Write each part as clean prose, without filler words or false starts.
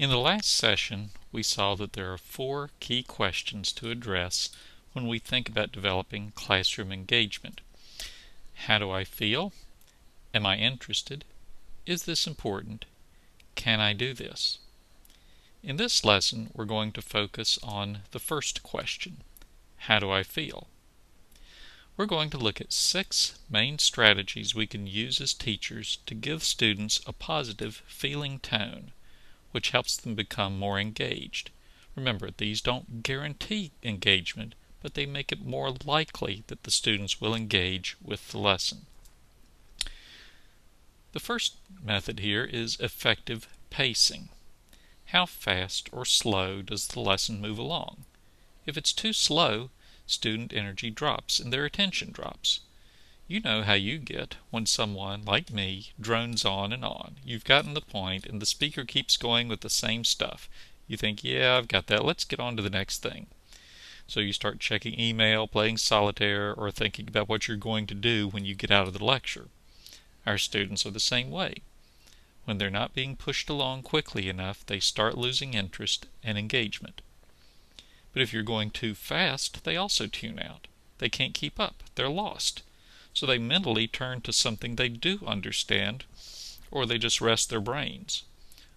In the last session, we saw that there are 4 key questions to address when we think about developing classroom engagement. How do I feel? Am I interested? Is this important? Can I do this? In this lesson, we're going to focus on the first question. How do I feel? We're going to look at 6 main strategies we can use as teachers to give students a positive feeling tone, which helps them become more engaged. Remember, these don't guarantee engagement, but they make it more likely that the students will engage with the lesson. The first method here is effective pacing. How fast or slow does the lesson move along? If it's too slow, student energy drops and their attention drops. You know how you get when someone, like me, drones on and on. You've gotten the point and the speaker keeps going with the same stuff. You think, yeah, I've got that. Let's get on to the next thing. So you start checking email, playing solitaire, or thinking about what you're going to do when you get out of the lecture. Our students are the same way. When they're not being pushed along quickly enough, they start losing interest and engagement. But if you're going too fast, they also tune out. They can't keep up. They're lost. So they mentally turn to something they do understand, or they just rest their brains.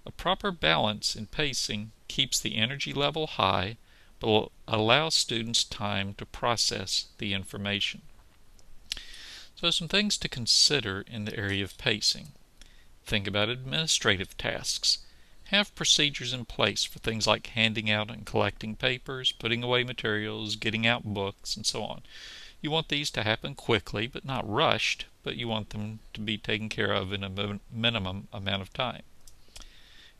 A proper balance in pacing keeps the energy level high, but allows students time to process the information. So some things to consider in the area of pacing. Think about administrative tasks. Have procedures in place for things like handing out and collecting papers, putting away materials, getting out books, and so on. You want these to happen quickly, but not rushed, but you want them to be taken care of in a minimum amount of time.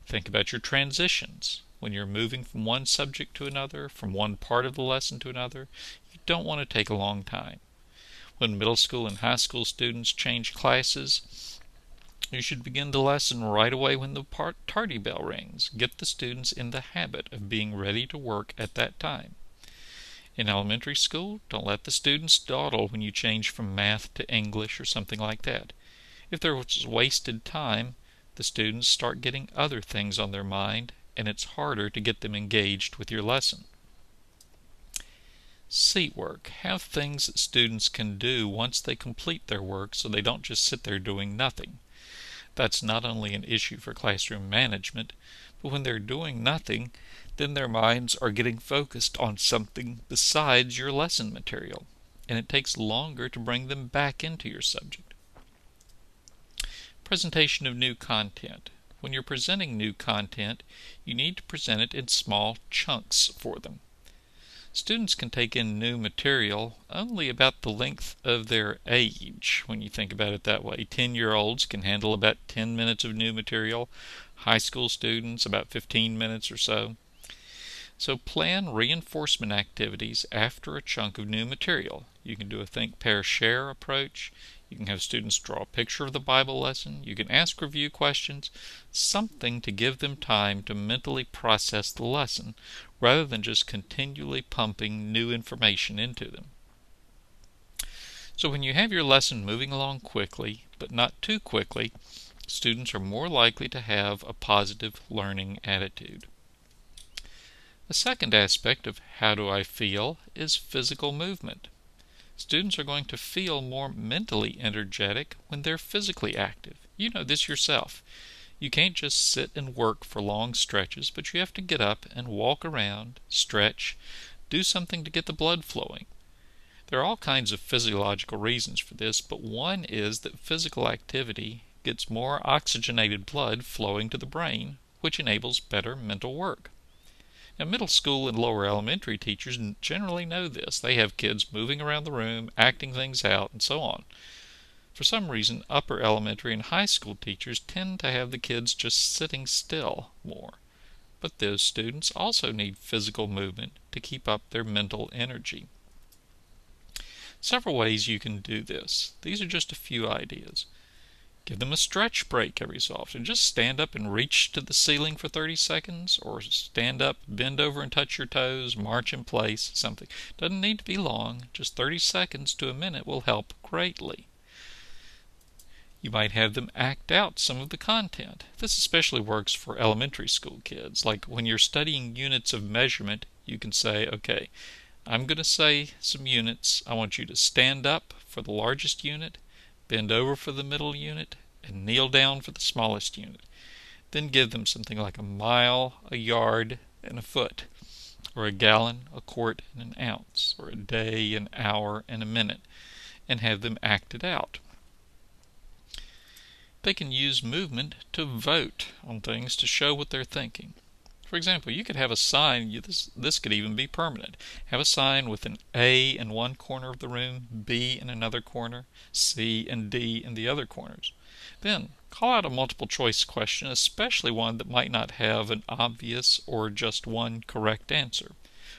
Think about your transitions. When you're moving from one subject to another, from one part of the lesson to another, you don't want to take a long time. When middle school and high school students change classes, you should begin the lesson right away when the tardy bell rings. Get the students in the habit of being ready to work at that time. In elementary school, don't let the students dawdle when you change from math to English or something like that. If there was wasted time, the students start getting other things on their mind, and it's harder to get them engaged with your lesson. Seat work. Have things that students can do once they complete their work so they don't just sit there doing nothing. That's not only an issue for classroom management, but when they're doing nothing, then their minds are getting focused on something besides your lesson material, and it takes longer to bring them back into your subject. Presentation of new content. When you're presenting new content, you need to present it in small chunks for them. Students can take in new material only about the length of their age, when you think about it that way. 10-year-olds can handle about 10 minutes of new material. High school students, about 15 minutes or so. So plan reinforcement activities after a chunk of new material. You can do a think, pair, share approach. You can have students draw a picture of the Bible lesson. You can ask review questions, something to give them time to mentally process the lesson rather than just continually pumping new information into them. So when you have your lesson moving along quickly, but not too quickly, students are more likely to have a positive learning attitude. The second aspect of how do I feel is physical movement. Students are going to feel more mentally energetic when they're physically active. You know this yourself. You can't just sit and work for long stretches, but you have to get up and walk around, stretch, do something to get the blood flowing. There are all kinds of physiological reasons for this, but one is that physical activity gets more oxygenated blood flowing to the brain, which enables better mental work. Now, middle school and lower elementary teachers generally know this. They have kids moving around the room, acting things out, and so on. For some reason, upper elementary and high school teachers tend to have the kids just sitting still more. But those students also need physical movement to keep up their mental energy. Several ways you can do this. These are just a few ideas. Give them a stretch break every so often. Just stand up and reach to the ceiling for 30 seconds, or stand up, bend over and touch your toes, march in place, something. Doesn't need to be long. Just 30 seconds to a minute will help greatly. You might have them act out some of the content. This especially works for elementary school kids. Like when you're studying units of measurement, you can say, okay, I'm going to say some units. I want you to stand up for the largest unit, bend over for the middle unit, and kneel down for the smallest unit. Then give them something like a mile, a yard, and a foot, or a gallon, a quart, and an ounce, or a day, an hour, and a minute, and have them act it out. They can use movement to vote on things to show what they're thinking. For example, you could have a sign, this could even be permanent. Have a sign with an A in one corner of the room, B in another corner, C and D in the other corners. Then call out a multiple choice question, especially one that might not have an obvious or just one correct answer.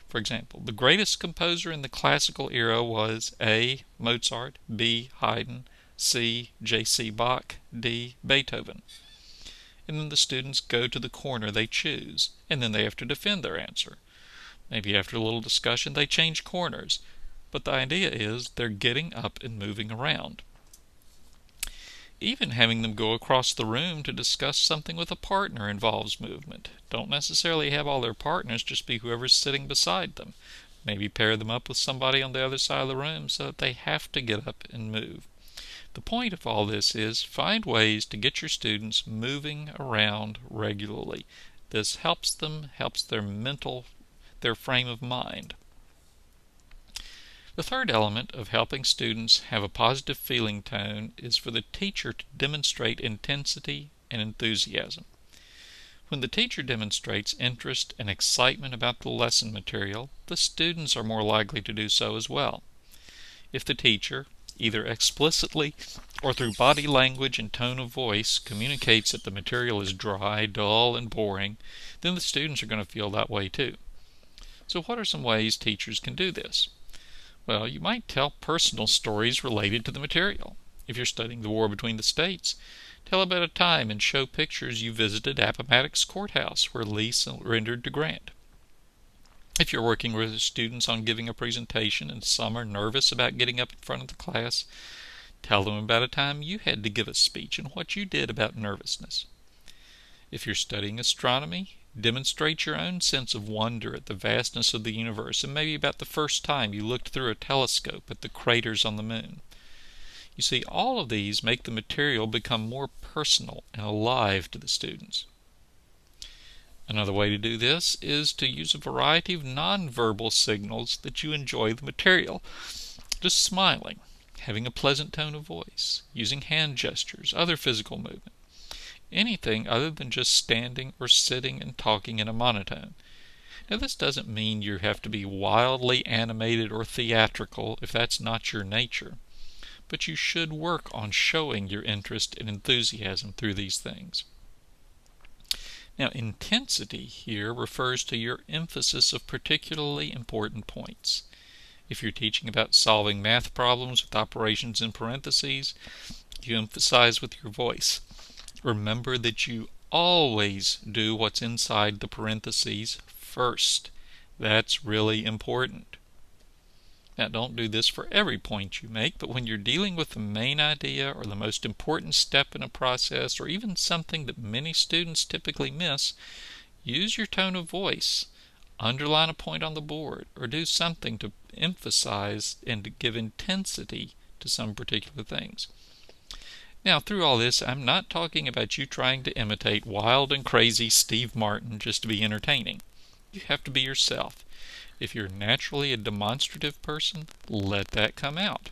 For example, the greatest composer in the classical era was A. Mozart, B. Haydn, C. J.C. Bach, D. Beethoven. And then the students go to the corner they choose, and then they have to defend their answer. Maybe after a little discussion they change corners, but the idea is they're getting up and moving around. Even having them go across the room to discuss something with a partner involves movement. Don't necessarily have all their partners just be whoever's sitting beside them. Maybe pair them up with somebody on the other side of the room so that they have to get up and move. The point of all this is find ways to get your students moving around regularly. This helps them, helps their frame of mind. The third element of helping students have a positive feeling tone is for the teacher to demonstrate intensity and enthusiasm. When the teacher demonstrates interest and excitement about the lesson material, the students are more likely to do so as well. If the teacher, either explicitly or through body language and tone of voice, communicates that the material is dry, dull, and boring, then the students are going to feel that way too. So what are some ways teachers can do this? Well, you might tell personal stories related to the material. If you're studying the war between the states, tell about a time and show pictures you visited Appomattox Courthouse where Lee surrendered to Grant. If you're working with students on giving a presentation and some are nervous about getting up in front of the class, tell them about a time you had to give a speech and what you did about nervousness. If you're studying astronomy, demonstrate your own sense of wonder at the vastness of the universe and maybe about the first time you looked through a telescope at the craters on the moon. You see, all of these make the material become more personal and alive to the students. Another way to do this is to use a variety of nonverbal signals that you enjoy the material. Just smiling, having a pleasant tone of voice, using hand gestures, other physical movement. Anything other than just standing or sitting and talking in a monotone. Now this doesn't mean you have to be wildly animated or theatrical if that's not your nature, but you should work on showing your interest and enthusiasm through these things. Now, intensity here refers to your emphasis of particularly important points. If you're teaching about solving math problems with operations in parentheses, you emphasize with your voice. Remember that you always do what's inside the parentheses first. That's really important. Now, don't do this for every point you make, but when you're dealing with the main idea or the most important step in a process or even something that many students typically miss, use your tone of voice, underline a point on the board, or do something to emphasize and to give intensity to some particular things. Now, through all this, I'm not talking about you trying to imitate wild and crazy Steve Martin just to be entertaining. You have to be yourself. If you're naturally a demonstrative person, let that come out.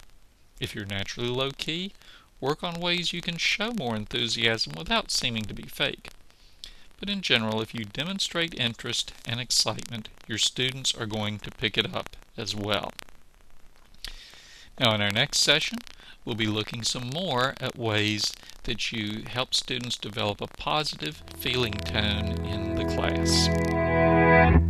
If you're naturally low-key, work on ways you can show more enthusiasm without seeming to be fake. But in general, if you demonstrate interest and excitement, your students are going to pick it up as well. Now, in our next session, we'll be looking some more at ways that you help students develop a positive feeling tone in the class.